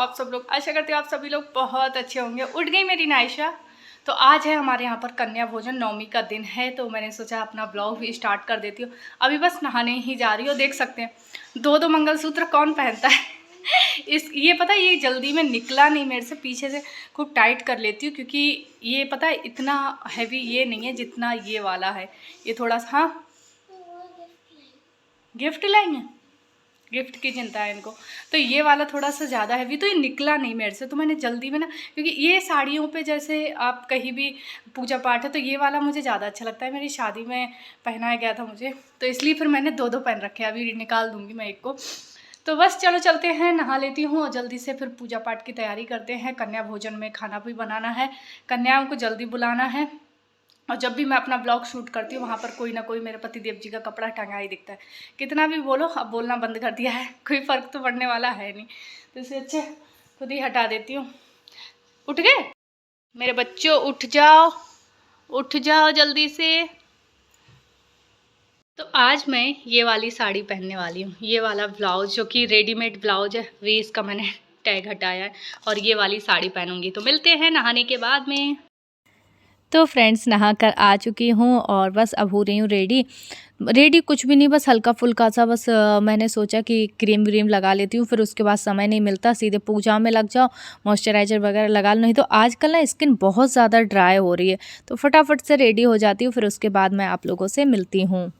आप सब लोग? आशा करती हूँ आप सभी लोग बहुत अच्छे होंगे। उठ गई मेरी नायशा। तो आज है हमारे यहाँ पर कन्या भोजन, नवमी का दिन है, तो मैंने सोचा अपना ब्लॉग भी स्टार्ट कर देती हूँ। अभी बस नहाने ही जा रही हो। देख सकते हैं दो मंगलसूत्र कौन पहनता है। ये पता है, ये जल्दी में निकला नहीं मेरे से, पीछे से खूब टाइट कर लेती हूँ, क्योंकि ये पता है इतना हैवी ये नहीं है जितना ये वाला है। ये थोड़ा सा, हाँ गिफ्ट लाएंगे, गिफ्ट की चिंता है इनको। तो ये वाला थोड़ा सा ज़्यादा हैवी, तो ये निकला नहीं मेरे से, तो मैंने जल्दी में ना, क्योंकि ये साड़ियों पे जैसे आप कहीं भी पूजा पाठ है तो ये वाला मुझे ज़्यादा अच्छा लगता है। मेरी शादी में पहनाया गया था मुझे, तो इसलिए फिर मैंने दो पहन रखे हैं। अभी निकाल दूँगी मैं एक को। तो बस चलो चलते हैं, नहा लेती हूँ और जल्दी से फिर पूजा पाठ की तैयारी करते हैं। कन्या भोजन में खाना भी बनाना है, कन्याओं को जल्दी बुलाना है। और जब भी मैं अपना ब्लॉग शूट करती हूँ वहाँ पर कोई ना कोई मेरे पति देव जी का कपड़ा टंगा ही दिखता है। कितना भी बोलो, अब बोलना बंद कर दिया है, कोई फ़र्क तो पड़ने वाला है नहीं, तो इससे अच्छे खुद ही हटा देती हूँ। उठ गए मेरे बच्चों, उठ जाओ, उठ जाओ जल्दी से। तो आज मैं ये वाली साड़ी पहनने वाली हूँ, ये वाला ब्लाउज जो कि रेडीमेड ब्लाउज है, वे इसका मैंने टैग हटाया है, और ये वाली साड़ी पहनूंगी। तो मिलते हैं नहाने के बाद में। तो फ्रेंड्स, नहा कर आ चुकी हूँ और बस अब हो रही हूँ रेडी कुछ भी नहीं, बस हल्का फुल्का सा, बस मैंने सोचा कि क्रीम व्रीम लगा लेती हूँ, फिर उसके बाद समय नहीं मिलता, सीधे पूजा में लग जाओ, मॉइस्चराइज़र वगैरह लगा लो। नहीं तो आजकल ना स्किन बहुत ज़्यादा ड्राई हो रही है, तो फटाफट से रेडी हो जाती हूँ, फिर उसके बाद मैं आप लोगों से मिलती हूँ।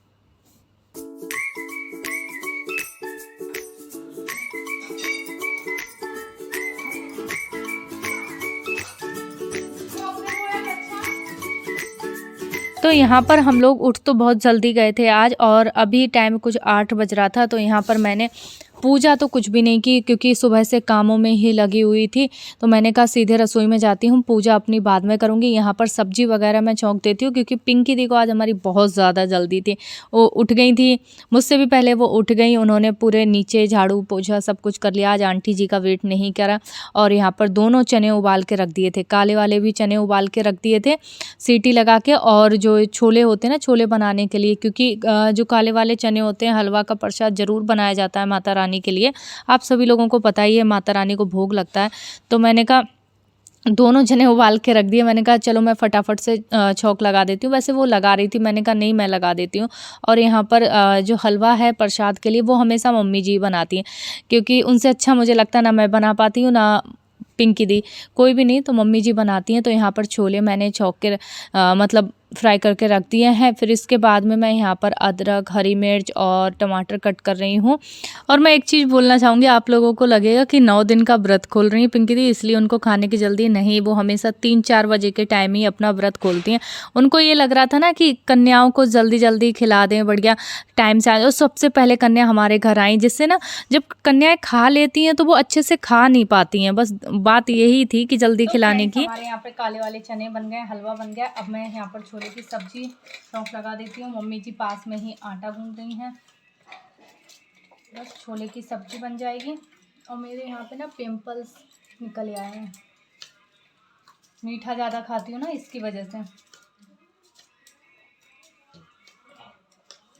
तो यहाँ पर हम लोग उठ तो बहुत जल्दी गए थे आज, और अभी टाइम कुछ 8 बज रहा था। तो यहाँ पर मैंने पूजा तो कुछ भी नहीं की, क्योंकि सुबह से कामों में ही लगी हुई थी। तो मैंने कहा सीधे रसोई में जाती हूँ, पूजा अपनी बाद में करूँगी। यहाँ पर सब्जी वगैरह मैं छौंक देती हूँ, क्योंकि पिंकी दी को आज हमारी बहुत ज़्यादा जल्दी थी। वो उठ गई थी, मुझसे भी पहले वो उठ गई। उन्होंने पूरे नीचे झाड़ू पोछा सब कुछ कर लिया, आज आंटी जी का वेट नहीं करा। और यहाँ पर दोनों चने उबाल के रख दिए थे, काले वाले भी चने उबाल के रख दिए थे सीटी लगा के। और जो छोले होते हैं ना, छोले बनाने के लिए, क्योंकि जो काले वाले चने होते हैं, हलवा का प्रसाद ज़रूर बनाया जाता है माता रानी के लिए, आप सभी लोगों को पता ही है, माता रानी को भोग लगता है। तो मैंने कहा दोनों चने उबाल के रख दिए। मैंने कहा चलो मैं फटाफट से छौंक लगा देती हूँ। वैसे वो लगा रही थी, मैंने कहा नहीं मैं लगा देती हूँ। और यहाँ पर जो हलवा है प्रसाद के लिए, वो हमेशा मम्मी जी बनाती हैं, क्योंकि उनसे अच्छा मुझे लगता है, ना मैं बना पाती हूँ ना पिंकी दी, कोई भी नहीं, तो मम्मी जी बनाती हैं। तो यहाँ पर छोले मैंने छौंक के मतलब फ्राई करके रख दिए हैं। फिर इसके बाद में मैं यहाँ पर अदरक, हरी मिर्च और टमाटर कट कर रही हूँ। और मैं एक चीज़ बोलना चाहूँगी, आप लोगों को लगेगा कि 9 दिन का व्रत खोल रही हैं पिंकी दी, इसलिए उनको खाने की जल्दी नहीं, वो हमेशा 3-4 बजे के टाइम ही अपना व्रत खोलती हैं। उनको ये लग रहा था ना कि कन्याओं को जल्दी जल्दी खिला दें, बढ़िया टाइम से आ जाए। और सबसे पहले कन्या हमारे घर आई, जिससे ना जब कन्याएं खा लेती हैं तो वो अच्छे से खा नहीं पाती हैं, बस बात यही थी कि जल्दी खिलाने की। हमारे यहाँ पे काले वाले चने बन गए, हलवा बन गया। अब मैं यहाँ पर छोले की सब्जी छौंक लगा देती हूँ। मम्मी जी पास में ही आटा गूंथ रही हैं, बस छोले की सब्जी बन जाएगी। और मेरे यहाँ पे ना पिंपल्स निकल आए हैं, मीठा ज़्यादा खाती हूँ ना, इसकी वजह से।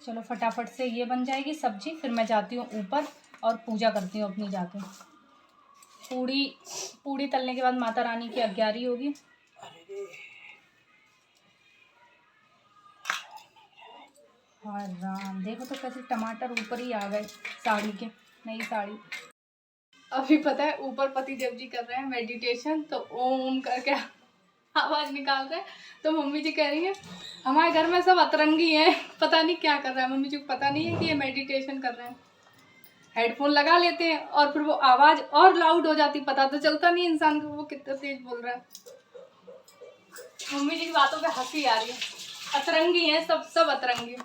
चलो फटाफट से ये बन जाएगी सब्जी, फिर मैं जाती हूँ ऊपर और पूजा करती हूँ अपनी जाके। पूड़ी तलने के बाद माता रानी की 11 होगी। हाँ राम, देखो तो कैसे टमाटर ऊपर ही आ गए साड़ी के, नई साड़ी। अभी पता है ऊपर पति देव जी कर रहे हैं मेडिटेशन, तो ओम करके आवाज़ निकाल रहे हैं। तो मम्मी जी कह रही है हमारे घर में सब अतरंगी हैं, पता नहीं क्या कर रहा है। मम्मी जी को पता नहीं है कि ये मेडिटेशन कर रहे हैं। हेडफोन लगा लेते हैं और फिर वो आवाज़ और लाउड हो जाती, पता तो चलता नहीं इंसान को वो कितना तेज बोल रहा है। मम्मी जी की बातों पे हंसी आ रही है। अतरंगी हैं सब अतरंगी।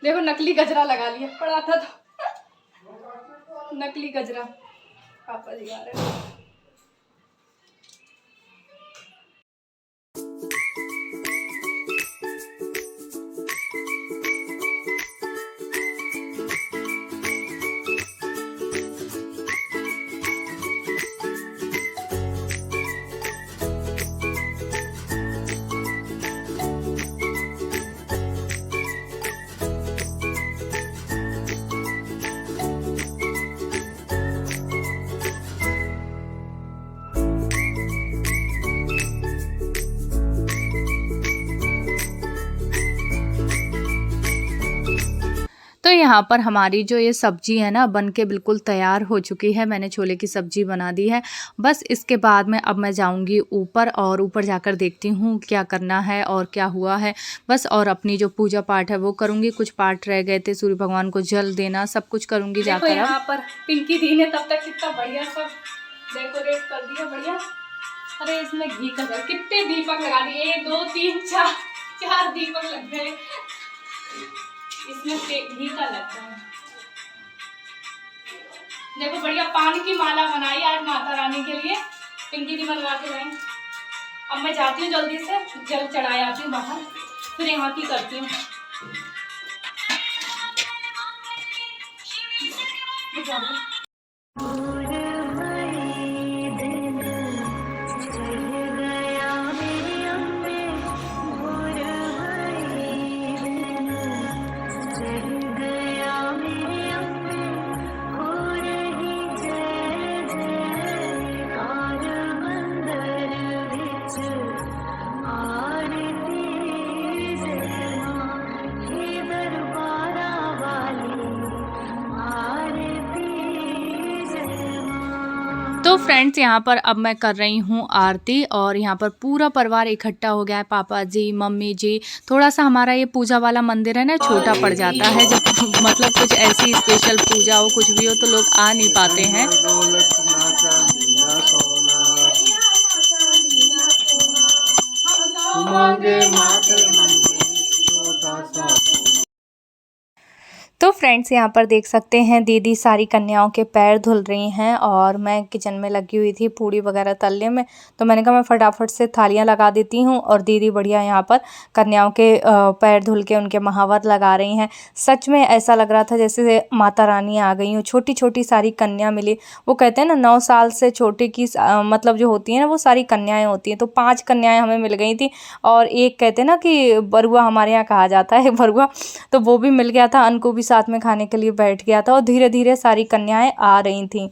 देखो नकली गजरा लगा लिया, पड़ा था तो नकली गजरा पापा जी आ रहे हैं। तो यहाँ पर हमारी जो ये सब्जी है ना बन के बिल्कुल तैयार हो चुकी है। मैंने छोले की सब्जी बना दी है। बस इसके बाद में अब मैं जाऊँगी ऊपर और ऊपर जाकर देखती हूँ क्या करना है और क्या हुआ है बस। और अपनी जो पूजा पाठ है वो करूँगी। कुछ पाठ रह गए थे, सूर्य भगवान को जल देना, सब कुछ करूँगी जाकर। यहाँ पर पिंकी दी ने तब तक कितना बढ़िया सब डेकोरेट कर दिया, बढ़िया। अरे इसमें घी का कितने दीपक लगा दिए, 1 2 3 4 दीपक लग गए। इसमें घी का लगता है। देखो बढ़िया पान की माला बनाई आज माता रानी के लिए, पिंकी दी बनवा के गए। अब मैं जाती हूँ जल्दी से, जल चढ़ा आती हूँ बाहर, फिर यहाँ की करती हूँ। तो फ्रेंड्स यहाँ पर अब मैं कर रही हूँ आरती और यहाँ पर पूरा परिवार इकट्ठा हो गया है। पापा जी, मम्मी जी। थोड़ा सा हमारा ये पूजा वाला मंदिर है ना छोटा पड़ जाता है, जब मतलब कुछ ऐसी स्पेशल पूजा हो, कुछ भी हो तो लोग आ नहीं पाते हैं। तो फ्रेंड्स यहाँ पर देख सकते हैं दीदी सारी कन्याओं के पैर धुल रही हैं और मैं किचन में लगी हुई थी पूड़ी वगैरह तलने में। तो मैंने कहा मैं फटाफट से थालियाँ लगा देती हूँ और दीदी बढ़िया यहाँ पर कन्याओं के पैर धुल के उनके महावर लगा रही हैं। सच में ऐसा लग रहा था जैसे माता रानी आ गई हूँ। छोटी छोटी सारी कन्या मिली। वो कहते हैं ना 9 साल से छोटे की मतलब जो होती है ना वो सारी कन्याएँ होती हैं। तो 5 कन्याएँ हमें मिल गई थी और एक कहते हैं ना कि बरुआ हमारे यहाँ कहा जाता है, बरुआ, तो वो भी मिल गया था। अनको भी साथ में खाने के लिए बैठ गया था और धीरे धीरे सारी कन्याएं आ रही थीं।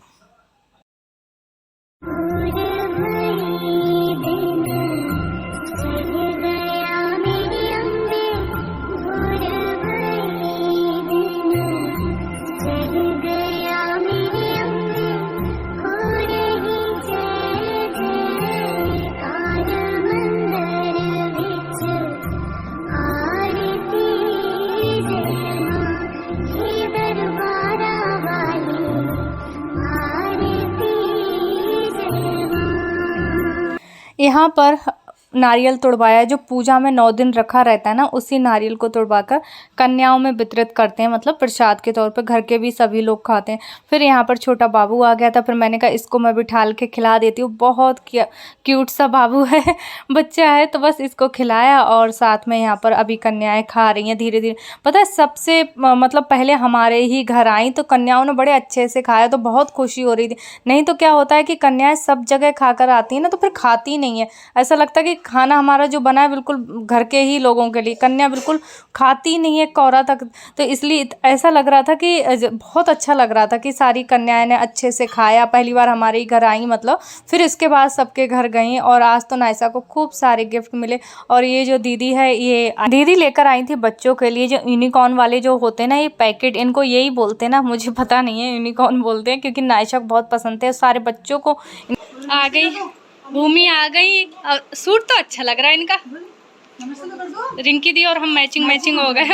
यहाँ पर नारियल तोड़वाया जो पूजा में 9 दिन रखा रहता है ना, उसी नारियल को तोड़वाकर कन्याओं में वितरित करते हैं, मतलब प्रसाद के तौर पे। घर के भी सभी लोग खाते हैं। फिर यहाँ पर छोटा बाबू आ गया था, फिर मैंने कहा इसको मैं बिठाल के खिला देती हूँ। बहुत क्यूट सा बाबू है, बच्चा है, तो बस इसको खिलाया और साथ में यहाँ पर अभी कन्याएं खा रही हैं धीरे धीरे। पता है सबसे मतलब पहले हमारे ही घर आई तो कन्याओं ने बड़े अच्छे से खाया, तो बहुत खुशी हो रही थी। नहीं तो क्या होता है कि कन्याएं सब जगह खाकर आती हैं ना तो फिर खाती नहीं है। ऐसा लगता है कि खाना हमारा जो बना है बिल्कुल घर के ही लोगों के लिए, कन्या बिल्कुल खाती नहीं है कौरा तक। तो इसलिए ऐसा लग रहा था कि बहुत अच्छा लग रहा था कि सारी कन्याएं ने अच्छे से खाया। पहली बार हमारे ही घर आई मतलब, फिर इसके बाद सबके घर गई। और आज तो नायसा को खूब सारे गिफ्ट मिले। और ये जो दीदी है, ये दीदी लेकर आई थी बच्चों के लिए जो यूनिकॉर्न वाले जो होते हैं ना ये पैकेट, इनको यही बोलते हैं ना, मुझे पता नहीं है, यूनिकॉर्न बोलते हैं क्योंकि नायसा को बहुत पसंद है। सारे बच्चों को आ गई, भूमि आ गई और सूट तो अच्छा लग रहा है इनका। रिंकी दी और हम मैचिंग हो गए।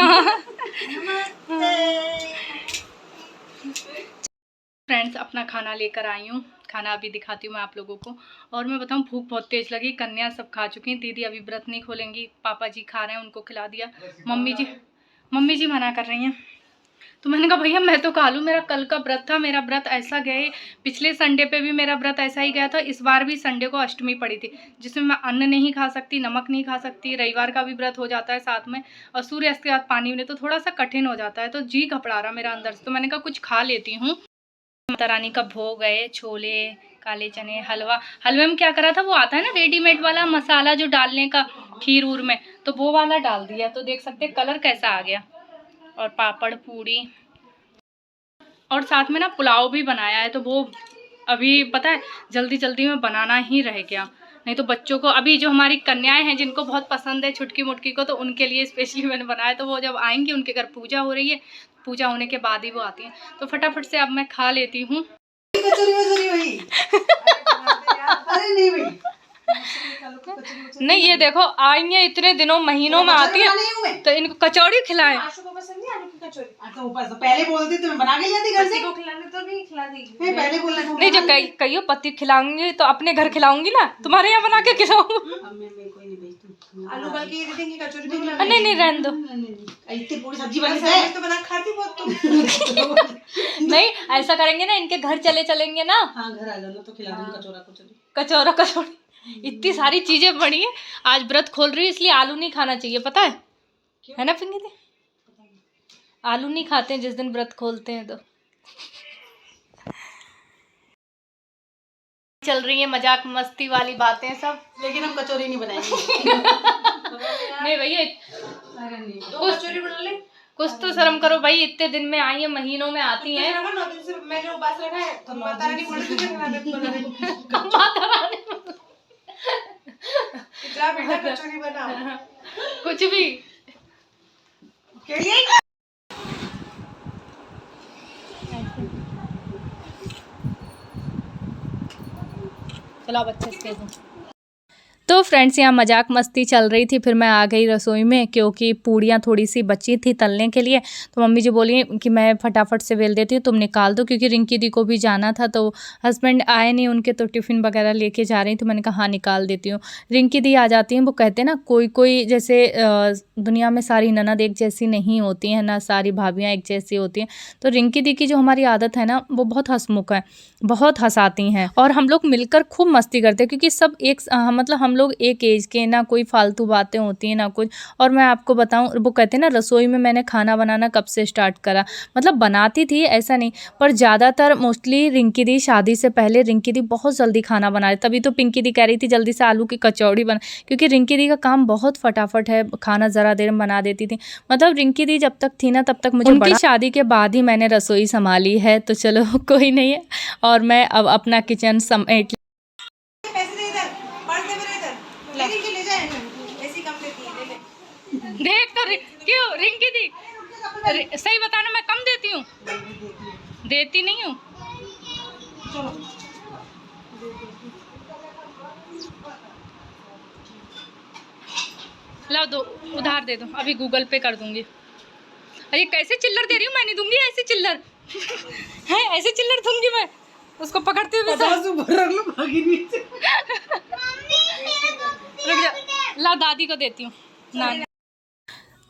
फ्रेंड्स अपना खाना लेकर आई हूँ। खाना अभी दिखाती हूँ मैं आप लोगों को। और मैं बताऊँ भूख बहुत तेज लगी। कन्या सब खा चुकी हैं। दीदी अभी व्रत नहीं खोलेंगी, पापा जी खा रहे हैं, उनको खिला दिया। मम्मी जी मना कर रही हैं। तो मैंने कहा भैया मैं तो खा लूँ, मेरा कल का व्रत था। मेरा व्रत ऐसा गए, पिछले संडे पे भी मेरा व्रत ऐसा ही गया था। इस बार भी संडे को अष्टमी पड़ी थी जिसमें मैं अन्न नहीं खा सकती, नमक नहीं खा सकती। रविवार का भी व्रत हो जाता है साथ में, और सूर्यास्त के बाद पानी में तो थोड़ा सा कठिन हो जाता है। तो जी घबरा रहा मेरा अंदर से, तो मैंने कहा कुछ खा लेती हूँ। माता रानी का भोग है, छोले, काले चने, हलवे में क्या करा था, वो आता है ना रेडीमेड वाला मसाला जो डालने का खीर उर में, तो वो वाला डाल दिया। तो देख सकते कलर कैसा आ गया। और पापड़, पूड़ी और साथ में ना पुलाव भी बनाया है। तो वो अभी पता है जल्दी जल्दी में बनाना ही रह गया, नहीं तो बच्चों को, अभी जो हमारी कन्याएं हैं जिनको बहुत पसंद है छुटकी मुटकी को, तो उनके लिए स्पेशली मैंने बनाया। तो वो जब आएंगी, उनके घर पूजा हो रही है, पूजा होने के बाद ही वो आती हैं। तो फटाफट से अब मैं खा लेती हूँ। अरे नहीं भाई, नहीं ये देखो आई हैं इतने दिनों महीनों में आती है तो इनको कचौड़ी खिलाएं। आशु को पसंद नहीं आलू की कचौरी? तो ऊपर से पहले बोलती तो मैं बना के लाती घर से। को खिलाने तो नहीं खिला दी, पहले बोलना। नहीं जो कईयों पति खिलाऊंगी तो अपने घर खिलाऊंगी ना, तुम्हारे यहाँ बना के खिलाऊंगी। आलू उबाल के दे देंगे, कचौरी भी खिला। नहीं नहीं रहने दो, इतनी पूरी सब्जी बन जाए तो बना खाती बहुत तुम। नहीं ऐसा करेंगे ना, इनके घर चलेंगे ना। हाँ घर आ जाना तो खिला दूंगी कचौरा कचौरी। कचौरा कचौड़ी इतनी सारी चीजें बनी है। आज व्रत खोल रही है इसलिए आलू नहीं खाना चाहिए, पता है ना पिंकी दी? आलू नहीं खाते हैं जिस दिन व्रत खोलते हैं। तो चल रही है मजाक मस्ती वाली बातें सब, लेकिन हम कचौरी नहीं बनाएंगे। नहीं भैया कचौरी बना ले, कुछ तो शर्म करो भाई, इतने दिन में आई है, महीनों में आती हैं। मैंने उबास रखा है तो माता रानी बोल तुझे बनाने को। माता रानी जा बेटा कचौरी बना, कुछ भी चलो बच्चे से तो फ्रेंड्स यहाँ मजाक मस्ती चल रही थी। फिर मैं आ गई रसोई में क्योंकि पूड़ियाँ थोड़ी सी बची थी तलने के लिए। तो मम्मी जी बोली कि मैं फटाफट से बेल देती हूँ, तुम निकाल दो, क्योंकि रिंकी दी को भी जाना था। तो हस्बैंड आए नहीं उनके, तो टिफ़िन वगैरह लेके जा रही थी। मैंने कहा हाँ निकाल देती हूँ। रिंकी दी आ जाती हैं। वो कहते हैं ना कोई जैसे दुनिया में सारी ननद एक जैसी नहीं होती हैं, ना सारी भाभियाँ एक जैसी होती हैं। तो रिंकी दी की जो हमारी आदत है ना, वो बहुत हंसमुख है, बहुत हंसाती हैं और हम लोग मिलकर खूब मस्ती करते हैं, क्योंकि सब एक मतलब हम लोग एक एज के, ना कोई फालतू बातें होती हैं ना कुछ। और मैं आपको बताऊं, वो कहते हैं ना रसोई में मैंने खाना बनाना कब से स्टार्ट करा, मतलब बनाती थी ऐसा नहीं, पर ज़्यादातर मोस्टली रिंकी दी शादी से पहले रिंकी दी बहुत जल्दी खाना बना रही। तभी तो पिंकी दी कह रही थी जल्दी से आलू की कचौड़ी बना, क्योंकि रिंकी दी का काम बहुत फटाफट है, खाना ज़रा देर में बना देती थी। मतलब रिंकी दी जब तक थी ना तब तक मुझे उनकी शादी के बाद ही मैंने रसोई संभाली है। तो चलो कोई नहीं है, और मैं अब अपना किचन समेट देख। तो क्यों रिंकी दी सही बताना, मैं कम देती हूँ? देती नहीं हूँ। ला दो, उधार दे दो, अभी गूगल पे कर दूंगी। अरे कैसे चिल्लर दे रही हूँ? मैं नहीं दूंगी ऐसे चिल्लर है, ऐसे चिल्लर दूंगी मैं उसको पकड़ते हुए। ला दादी को देती हूँ ना।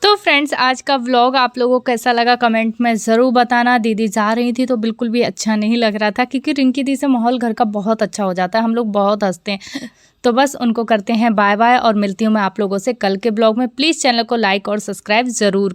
तो फ्रेंड्स आज का व्लॉग आप लोगों को कैसा लगा कमेंट में ज़रूर बताना। दीदी जा रही थी तो बिल्कुल भी अच्छा नहीं लग रहा था, क्योंकि रिंकी दी से माहौल घर का बहुत अच्छा हो जाता है, हम लोग बहुत हंसते हैं। तो बस उनको करते हैं बाय बाय, और मिलती हूँ मैं आप लोगों से कल के ब्लॉग में। प्लीज़ चैनल को लाइक और सब्सक्राइब ज़रूर।